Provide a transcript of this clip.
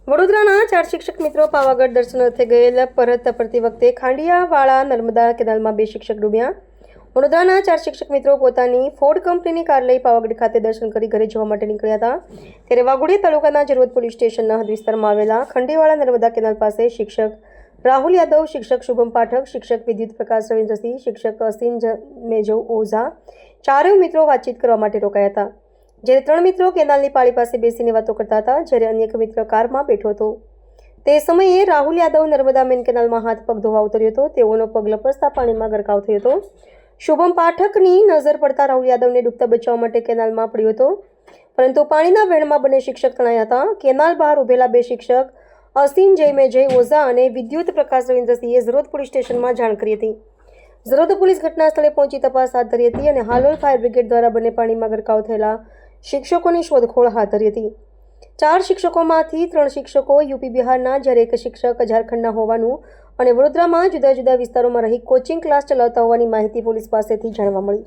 વડોદરાના 4 શિક્ષક મિત્રો પાવાગઢ દર્શનાર્થે ગયેલા પરત ફરતી વખતે ખાંડિયાવાળા નર્મદા કેનાલમાં 2 શિક્ષક ડૂબ્યા। વડોદરાના 4 શિક્ષક મિત્રો પોતાની ફોર્ડ કંપનીની કાર લઈ પાવાગઢ ખાતે દર્શન કરી ઘરે જવા માટે નીકળ્યા હતા। ત્યારે વાઘોડિયા તાલુકાના જરોદ પોલીસ સ્ટેશનના હદ વિસ્તારમાં આવેલા ખાંડિયાવાળા નર્મદા કેનાલ પાસે શિક્ષક રાહુલ યાદવ, શિક્ષક શુભમ પાઠક, શિક્ષક વિદ્યુત પ્રકાશ રવિન્દ્રસિંહ, શિક્ષક અસીન મેજવ ઓઝા ચારેય મિત્રો વાતચીત કરવા માટે રોકાયા હતા। જ્યારે 3 મિત્રો કેનાલની પાળી પાસે બેસીને વાતો કરતા હતા, જ્યારે અન્ય એક મિત્ર કારમાં બેઠો હતો। તે સમયે રાહુલ યાદવ નર્મદા મેન કેનાલમાં હાથ પગ ધોવા ઉતર્યો હતો। તેઓનો પગ લપસતા પાણીમાં ગરકાવ થયો હતો। શુભમ પાઠકની નજર પડતા રાહુલ યાદવને ડૂબતા બચાવવા માટે કેનાલમાં પડ્યો હતો, પરંતુ પાણીના વહેણમાં બંને શિક્ષક તણાયા હતા। કેનાલ બહાર ઉભેલા 2 શિક્ષક અસીન જય ઓઝા અને વિદ્યુત પ્રકાશ રવિન્દ્રસિંહે ઝરોદ પોલીસ સ્ટેશનમાં જાણ કરી હતી। ઝરોદ પોલીસ ઘટના સ્થળે પહોંચી તપાસ હાથ ધરી હતી અને હાલોલ ફાયર બ્રિગેડ દ્વારા બંને પાણીમાં ગરકાવ થયેલા શિક્ષકોની શોધખોળ હાથ ધરી હતી। 4 શિક્ષકોમાંથી 3 શિક્ષકો યુપી બિહારના, જ્યારે એક શિક્ષક ઝારખંડના હોવાનું અને વડોદરામાં જુદા જુદા વિસ્તારોમાં રહી કોચિંગ ક્લાસ ચલાવતા હોવાની માહિતી પોલીસ પાસેથી જાણવા મળી।